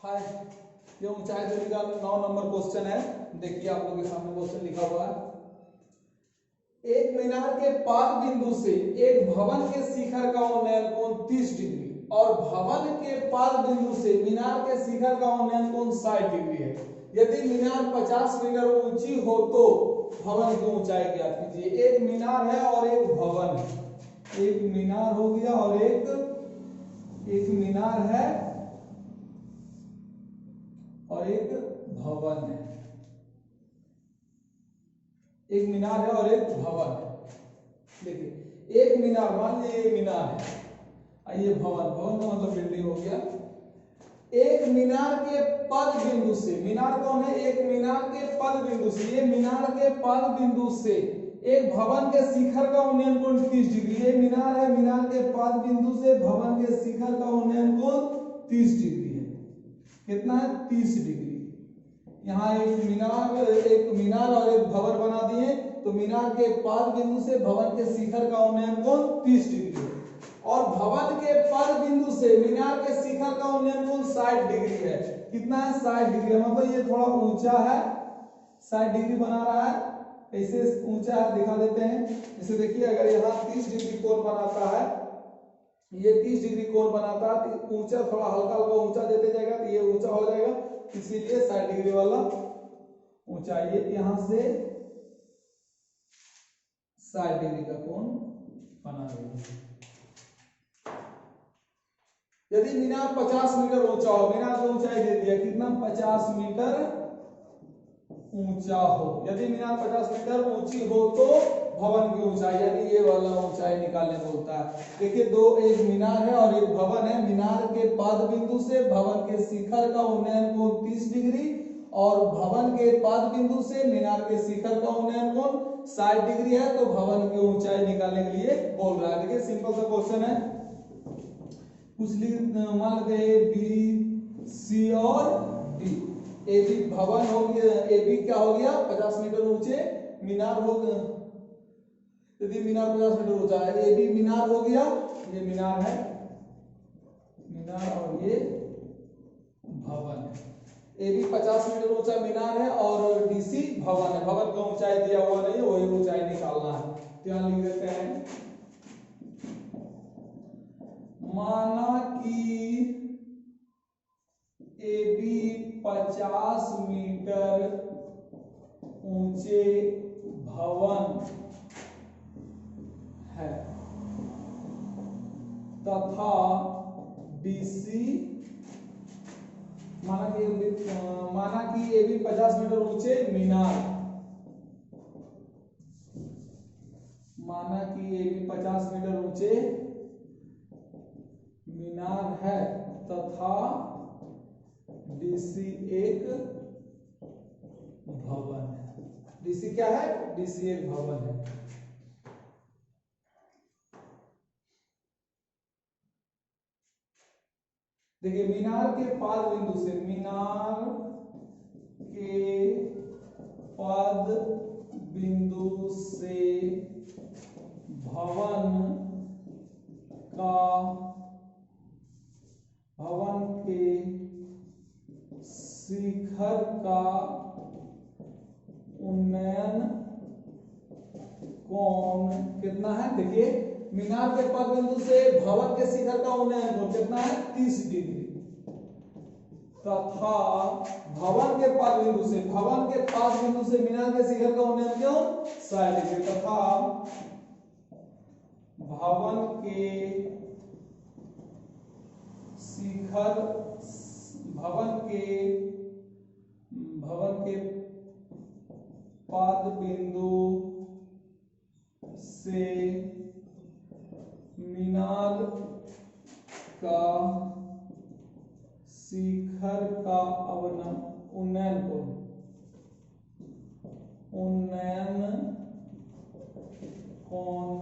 हाय, ये ऊंचाई दूरी का 9 नंबर क्वेश्चन है। देखिए आप लोगों के सामने क्वेश्चन लिखा हुआ है। एक मीनार के पाद बिंदु से एक भवन के शिखर का उन्नयन कोण 30 डिग्री और भवन के पाद बिंदु से मीनार के शिखर का उन्नयन कोण 60 डिग्री है। यदि मीनार 50 मीटर ऊंची हो तो भवन की ऊंचाई ज्ञात कीजिए। एक मीनार है और एक भवन है। एक मीनार हो गया और एक मीनार है और एक भवन है। एक मीनार है और एक भवन है। देखिए एक मीनार, मान लीजिए ये मीनार है, ये भवन का मतलब बिल्डिंग हो गया। एक मीनार के पद बिंदु से, मीनार कौन है? एक मीनार के पद बिंदु से, ये मीनार के पद बिंदु से एक भवन के शिखर का उन्नयन कोण 30 डिग्री। ये मीनार है, मीनार के पद बिंदु से भवन के शिखर का उन्नयन कोण 30 डिग्री है। कितना है? 30 डिग्री। यहाँ एक मीनार और एक भवन बना दिए, तो मीनार के पाद बिंदु से भवन के शिखर का उन्नयन कोण 30 डिग्री है और भवन के पद बिंदु से मीनार के शिखर का उन्नयन कोण 60 डिग्री है। कितना है? 60 डिग्री। मतलब ये थोड़ा ऊंचा है, 60 डिग्री बना रहा है। कैसे ऊंचा है दिखा देते हैं। जैसे देखिए, अगर यहाँ 30 डिग्री कोण बनाता है, ये 30 डिग्री कोण बनाता है तो ऊंचा थोड़ा हल्का हल्का ऊंचा देते जाएगा तो ये ऊंचा हो जाएगा। इसीलिए 60 डिग्री वाला ऊंचाई यहां से 60 डिग्री का कोण बना रही है। यदि मीनार 50 मीटर ऊंचा हो, मीनार की ऊंचाई दे दिया कितना? 50 मीटर ऊंचा हो। यदि मीनार 50 मीटर ऊंची हो तो भवन की ऊंचाई, यानी ये वाला ऊंचाई निकालने बोलता है। देखिए एक मीनार है और एक भवन है। मीनार के पाद बिंदु से भवन के शिखर का उन्नयन कोण 30 डिग्री और भवन के पाद बिंदु से मीनार के शिखर का उन्नयन कोण 60 डिग्री है। तो भवन की ऊंचाई निकालने के लिए बोल रहा है। देखिए सिंपल सा क्वेश्चन है। कुछ मान लेते हैं बी, सी और डी। ए बी भवन हो गया, ए बी क्या हो गया? 50 मीटर ऊंचे मीनार हो गया। यदि मीनार 50 मीटर ऊंचा है, ए बी मीनार हो गया, ये मीनार है, मीनार और ये भवन है। ए बी 50 मीटर ऊंचा मीनार है और डीसी भवन है। भवन का ऊंचाई दिया हुआ नहीं है, वही ऊंचाई निकालना है। ध्यान लिख देते हैं। माना कि ए बी 50 मीटर ऊंचे भवन है तथा डीसी, माना कि ए बी 50 मीटर ऊंचे मीनार, माना कि ए बी 50 मीटर ऊंचे मीनार है तथा डीसी एक भवन है। डीसी क्या है? डीसी एक भवन है। देखिए मीनार के पाद बिंदु से, मीनार के पाद बिंदु से भवन के शिखर का उन्नयन कोण कितना है? देखिए मीनार के पद बिंदु से भवन के शिखर का उन्नयन कोण कितना है? 30 डिग्री तथा भवन के पाद बिंदु से, भवन के पाद बिंदु से मीनार के शिखर का उन्नयन कोण 60 डिग्री तथा भवन के शिखर, भवन के पाद बिंदु से मीनार का शिखर का उन्नयन कोण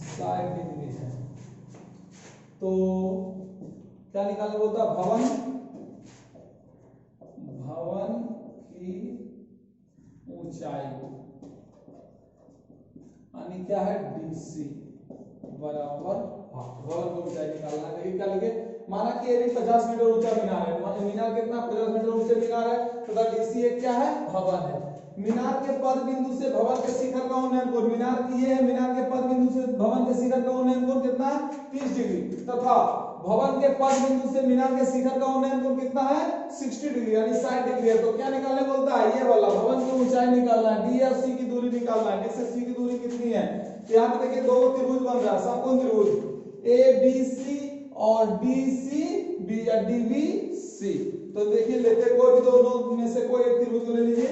60 डिग्री है। तो क्या निकालना बोलता? भवन की ऊंचाई यानी क्या है? डीसी बराबर भवन की ऊंचाई निकालना है। क्या लिखे? माना कि ये भी 50 मीटर ऊंचा मीनार है, मीनार कितना 50 मीटर ऊंचे मीनार है, तथा डीसी एक क्या है भवन है। मीनार के पद बिंदु से भवन के शिखर का उन्नयन कोण, मीनार की ये है, मीनार के पद बिंदु से भवन के शिखर का उन्नयन कोण कितना है 30 डिग्री, तथा भवन के पद बिंदु से मीनार के शिखर का उन्नयन कोण कितना है 60 डिग्री यानी 60 डिग्री है। तो क्या निकालने बोलता है, ये वाला भवन की ऊंचाई निकालना है, डी और सी की दूरी निकालना है। डी से सी की दूरी कितनी है, तो यहाँ पे देखिए दो त्रिभुज बन रहा है, समकोण त्रिभुज ए बी सी और डी सी बी या डी बी सी। तो देखिए लेते कोई भी दोनों में से कोई एक त्रिभुज को ले लीजिए,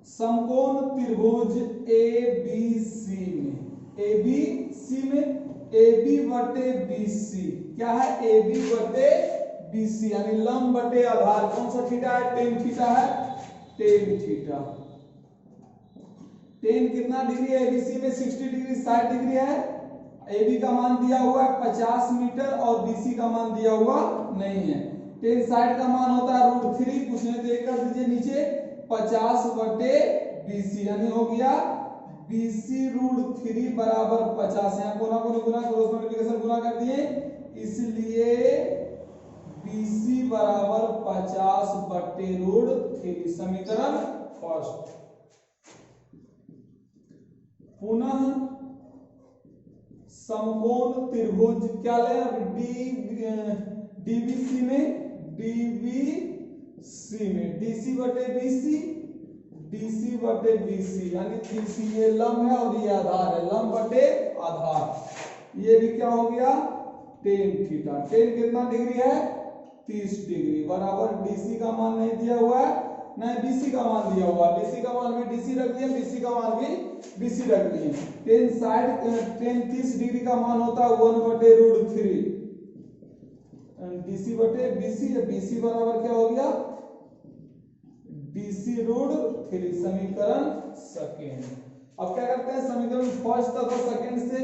समकोण त्रिभुज ए बी सी में, ए बी सी में ए बी बटे बी सी क्या है, ए बी बटे बी सी यानी लंब बटे आधार कौन सा थीटा है, टेन थीटा है, टेन थीटा। टेन कितना डिग्री है, एबीसी में 60 डिग्री 60 डिग्री है, एबी का मान दिया हुआ है 50 मीटर और बीसी का मान दिया हुआ नहीं है। टेन 60 का मान होता है √3, पूछने तो एक कर दीजिए नीचे 50 बटे बीसी यानी हो गया बीसी √3 बराबर 50। यहाँ कोना को गुना क्रॉस मल्टीप्लिकेशन गुना कर दिए, इसलिए बीसी बराबर 50 बटे √3 समीकरण फर्स्ट। पुनः समकोण त्रिभुज क्या ले, डीबीसी में डीसी बटे बीसी, डीसी बटे बीसी यानी बीसी ये लंब है और ये आधार है, लंब बटे आधार। ये भी क्या हो गया टेन थीटा। टेन कितना डिग्री है 30 डिग्री बराबर डीसी का मान नहीं दिया हुआ है, नहीं बीसी का मान दिया हुआ, डीसी का मान भी डीसी रख दिए, बीसी का मान भी बीसी रख दिए। टेन 30 डिग्री का मान होता है 1 बटे √3 डीसी बटे बीसी, बीसी बराबर क्या हो गया डीसी √3 समीकरण सेकेंड। अब क्या करते हैं समीकरण फर्स्ट तथा सेकेंड से,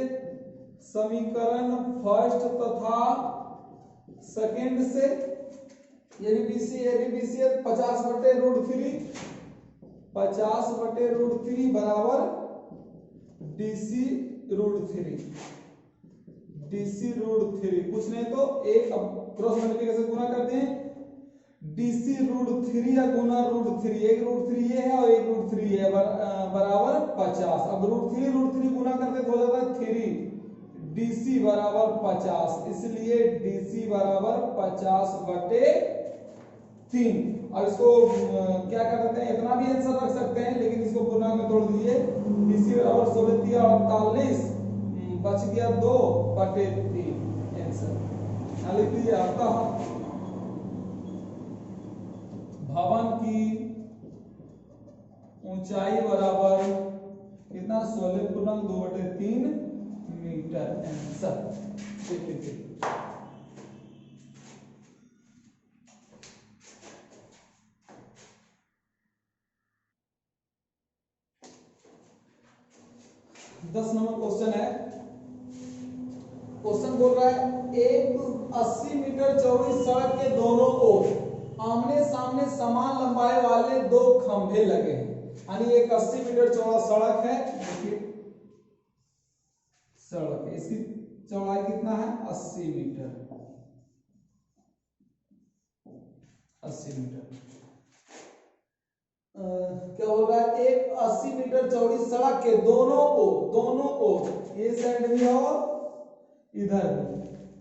समीकरण फर्स्ट तथा सेकेंड से ये भी बीसी ये भी बीसी है, 50 बटे √3 50 बटे √3 बराबर डीसी √3 डीसी √3 कुछ नहीं तो एक क्रॉस मल्टीप्लिकेशन गुना करते हैं, डीसी √3 या गुना √3 एक √3 ये है और एक √3 ये है बराबर 50। अब √3 गुना करते तो हो जाता है 3 डीसी बराबर 50, इसलिए डीसी बराबर 50 बटे 3। अब इसको क्या कर सकते हैं, इतना भी आंसर रख सकते हैं लेकिन इसको पूर्णांक में तोड़ दीजिए, डीसी बराबर 16 बच गया 2 बटे 3 आंसर लिख दीजिए आपका। भवन की ऊंचाई बराबर कितना 16.2/3 मीटर आंसर। देखिए 10 नंबर क्वेश्चन है। क्वेश्चन बोल रहा है एक 80 मीटर चौड़ी सड़क के दोनों ओर आमने सामने समान लंबाई वाले 2 खंभे लगे हैं, यानी एक 80 मीटर चौड़ा सड़क है। देखिए सड़क है, इसकी चौड़ाई कितना है 80 मीटर 80 मीटर। क्या बोल रहा है एक 80 मीटर चौड़ी सड़क के दोनों ओर ये साइड भी और इधर भी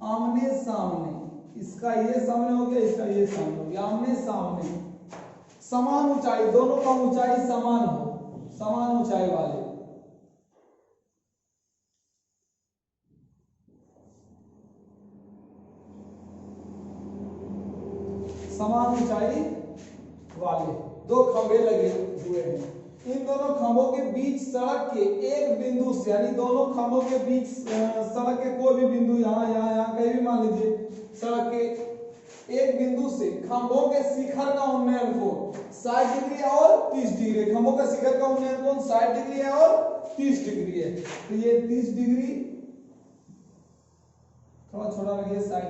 आमने सामने, इसका ये सामने हो गया इसका ये सामने हो गया, आमने सामने समान ऊंचाई, दोनों का ऊंचाई समान हो, समान ऊंचाई वाले समान ऊंचाई वाले 2 खंभे लगे हुए हैं। इन दोनों खंभों के बीच सड़क के एक बिंदु से, यानी दोनों खंभों के बीच सड़क के कोई भी बिंदु यहाँ कहीं भी मान लीजिए, सड़क के एक बिंदु से खंभों के शिखर का उन्नयन कोण 60 डिग्री और 30 डिग्री, खंभों का शिखर का उन्नयन कोण 60 डिग्री है और 30 डिग्री है। तो ये 30 डिग्री थोड़ा छोटा रखिए, साइड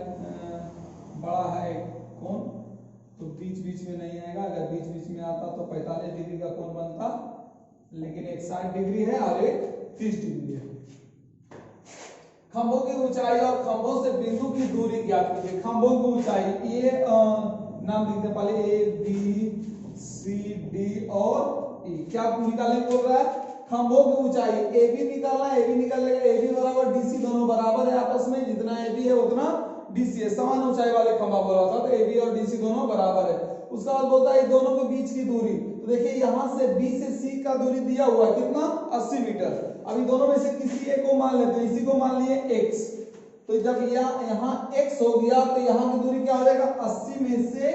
बड़ा है कोण तो बीच बीच में नहीं आएगा, अगर बीच बीच में आता तो 45 डिग्री का कोण बनता, लेकिन एक 60 डिग्री है और एक 30 डिग्री है। खंभों की ऊंचाई और खंभों से बिंदु की दूरी ज्ञात कीजिए। खंभों की ऊंचाई ये नाम लिखते हैं पहले, ए बी सी डी और ई। क्या निकालने बोल रहा है? खंभों की ऊंचाई। ए बी निकालना है, ए बी निकाल लेगा, ए बी बराबर डी सी, दोनों बराबर है आपस में, जितना ए बी है उतना डी सी है। समान ऊंचाई वाले खंभा बोल रहा था, तो ए बी और डी सी दोनों बराबर है। उसका बाद बोलता है दोनों के बीच की दूरी। तो देखिए यहां से बी से सी का दूरी दिया हुआ है कितना, 80 मीटर। अभी दोनों में से किसी एक को मान लेते हैं, इसी को मान लिए x। तो जब यहाँ x हो गया तो यहाँ की दूरी क्या हो जाएगा, 80 में से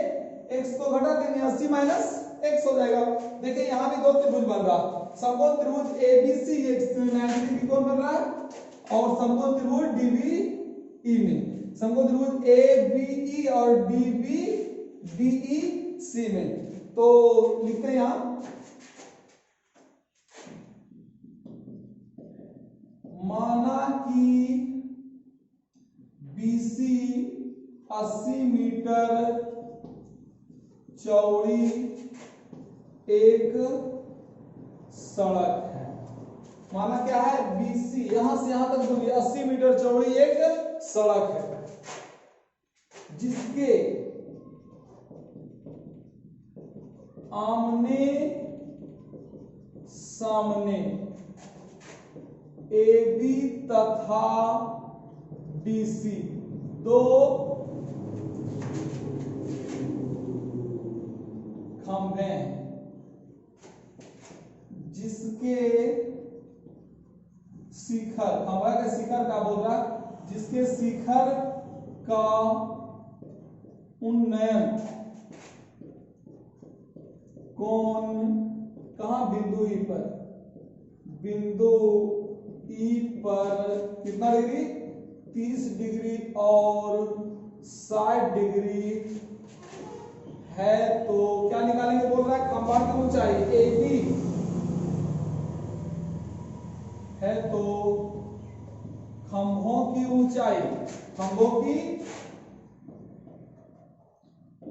x को घटा देंगे, 80 माइनस x हो जाएगा। देखिए यहाँ भी दो त्रिभुज बन रहा, समकोण त्रिभुज ABC 90 डिग्री कोण बन रहा है, और समकोण त्रिभुज DBE में, समकोण त्रिभुज ABE और DBEC में। तो लिखते हैं यहाँ माना कि BC 80 मीटर चौड़ी एक सड़क है। माना क्या है, BC यहां से यहां तक दूरी 80 मीटर चौड़ी एक सड़क है, जिसके आमने सामने AB तथा DC दो खंभे हैं, जिसके शिखर, खंभा का शिखर का बोल रहा, जिसके शिखर का उन्नयन कोण कहां, बिंदु ई पर, बिंदु ई पर कितना डिग्री, 30 डिग्री और 60 डिग्री है। तो क्या निकालेंगे बोल रहा है, खंभा की ऊंचाई AB है, तो खंभों की ऊंचाई, खंभों की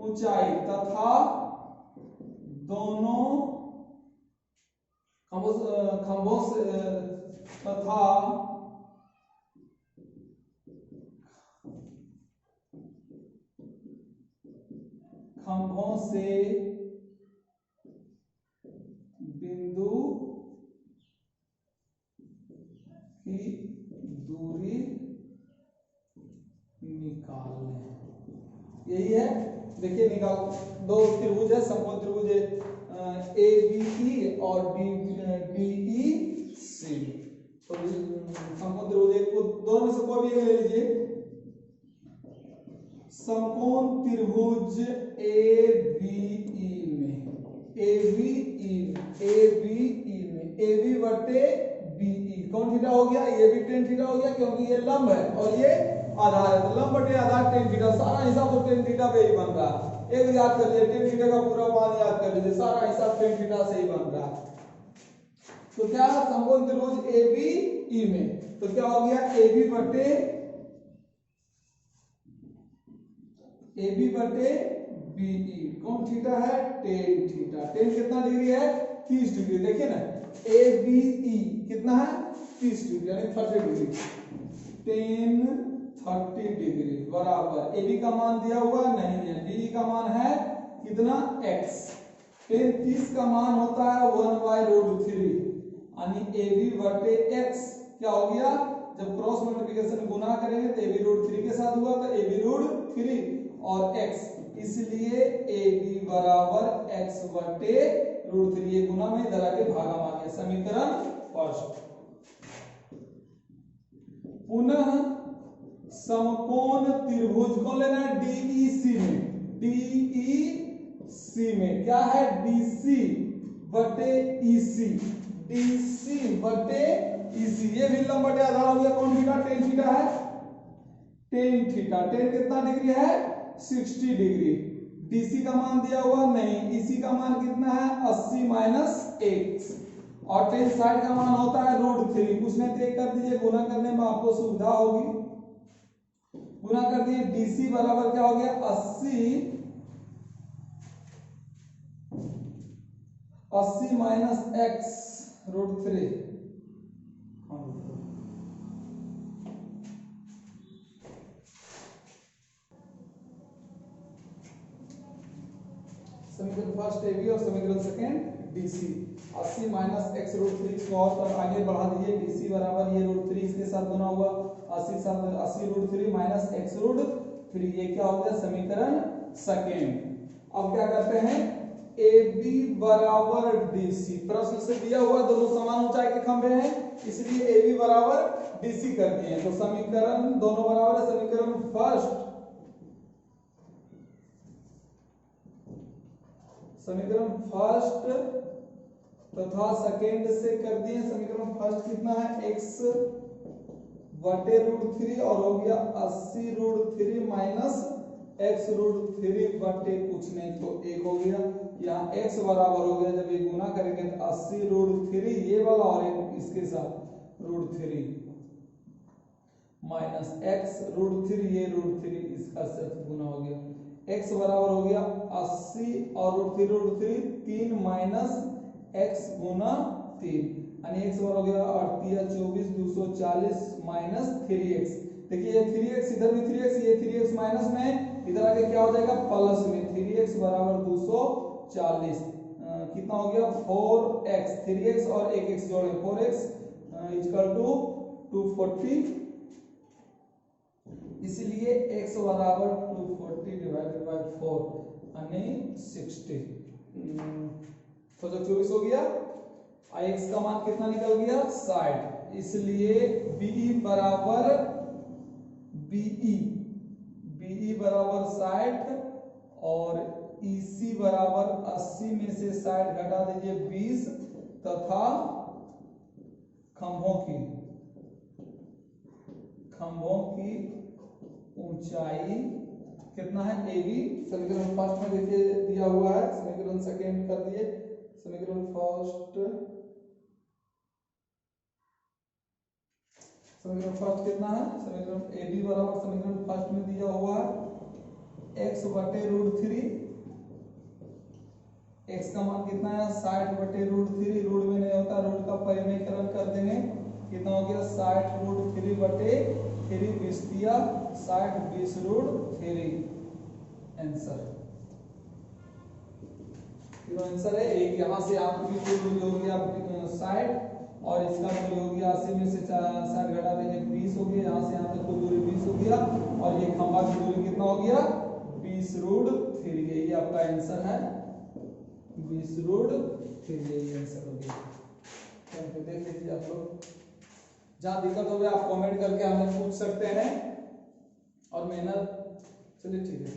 ऊंचाई तथा दोनों खंभों से तथा खंभों से बिंदु की दूरी निकाल लें। यही है, देखिए निकाल, दो त्रिभुज है, समकोण त्रिभुज ABE और DEC। तो समकोण त्रिभुज एक को दोनों में से कोई भी एक ले लीजिए। समकोण त्रिभुज ABE में, AB बटे BE कौन थीटा हो गया, ये भी tan थीटा हो गया, क्योंकि ये लंब है और ये आधार है, तो लंब बटे आधार tan थीटा, सारा हिसाब तो tan थीटा पे ही बन रहा है। एक याद कर लीजिए, tan थीटा का पूरा मान याद कर लीजिए, सारा हिसाब tan थीटा से ही बन रहा है। तो क्या समकोण त्रिभुज ABE में, तो क्या हो गया, AB बटे BE कौन थीटा है, tan थीटा। tan कितना डिग्री है, 30 डिग्री। देखिए ना, ABE कितना है, 30 डिग्री यानी 30 डिग्री, tan 30 डिग्री बराबर AB का मान दिया हुआ नहीं है, BE का मान है कितना, x। tan 30 का मान होता है 1/√3 यानी AB बटे x। क्या हो गया, जब क्रॉस मल्टीप्लिकेशन गुना करेंगे तो AB√3 के साथ हुआ, तो AB√3 और x, इसलिए AB बराबर x बटे √3। ये गुना में इधर आके भागा आ गया, समीकरण फर्स्ट। पुनः समकोण त्रिभुज कौन लेना है, DEC में, DEC में क्या है, DC बटे EC, DC बटे EC। ये भी लंब बटे आधार हो गया, कौन थीटा, tan थीटा है, tan थीटा। tan कितना डिग्री है, 60 डिग्री। DC का मान दिया हुआ नहीं, EC का मान कितना है, 80 माइनस x, और tan 60 का मान होता है √3। कुछ नहीं तो कर दीजिए, गुना करने में आपको सुविधा होगी, गुना कर दिए। DC बराबर क्या हो गया, 80 माइनस x √3, समीकरण फर्स्ट ए बी और समीकरण second D C. 80 minus X root 3 इसको और आगे बढ़ा दीजिए, डी सी बराबर ये रूट 3 इसके साथ गुना हुआ 80 रूट 3 माइनस एक्स रूट 3, ये क्या हो गया समीकरण सेकंड। अब क्या करते हैं, ए बी बराबर डी सी, प्रश्न से दिया हुआ दोनों समान ऊंचाई के खंभे हैं इसलिए ए बी बराबर डी सी कर दिए। तो समीकरण दोनों बराबर है, समीकरण फर्स्ट तथा सेकेंड से कर दिए। समीकरण फर्स्ट कितना है, x बटे रूट 3 और हो गया 80 रूट 3 माइनस x रूट 3 बटे कुछ नहीं तो 1 हो गया। यहाँ x बराबर हो गया, जब ये गुना करेंगे तो 80 रूट 3 ये वाला और एक इसके साथ रूट 3 माइनस x रूट 3 ये रूट 3 इसका सिर्फ गुना हो गया। x बराबर हो गया 80 और रूट 3 माइनस x गुना 3 यानी x बराबर हो गया 8 24 240 माइनस 3x। देखिए ये 3x इधर भी 3x, ये 3x माइनस में, इधर आके क्या हो जाएगा प्लस में, 3x बराबर 240 कितना हो गया 4x, 3x और 1x जोड़े 4x इक्वल टू 240, इसलिए x बराबर 240 डिवाइडेड बाय 4 यानी 60। तो जो 24 हो गया, x का मान कितना निकल गया 60, इसलिए BE बराबर 60 और EC बराबर 80 में से 60 घटा दीजिए 20 तथा खंभों की ऊंचाई कितना है AB। समीकरण फर्स्ट में देखिए दिया हुआ है, समीकरण सेकंड कर दिए। समीकरण फर्स्ट कितना है, समीकरण AB बराबर समीकरण फर्स्ट में दिया हुआ है x बटे रूट 3, x का मान कितना है 60 बटे रूट 3, रूट में नहीं होता, रूट का परिमेयकरण कर देंगे, कितना हो गया 60 रूट 3 बटे 3 20 दिया 60 20 रूट 3 आंसर। आंसर है एक, यहाँ से आपकी मूल्य हो गया 60 और इसका मूल्य हो गया 80 में से 60 घटा देंगे 20 हो गया, यहाँ से यहाँ तक कुल दूरी 20 हो गया और ये खंभा की दूरी कितना हो गया 20 रूट 3, ये आपका आंसर है 20 रूट 3, ये आंसर हो गया। तो देख लीजिए आप लोग, जहाँ दिक्कत हो गया आप कमेंट करके हमें पूछ सकते हैं और मेहनत, चलिए ठीक है।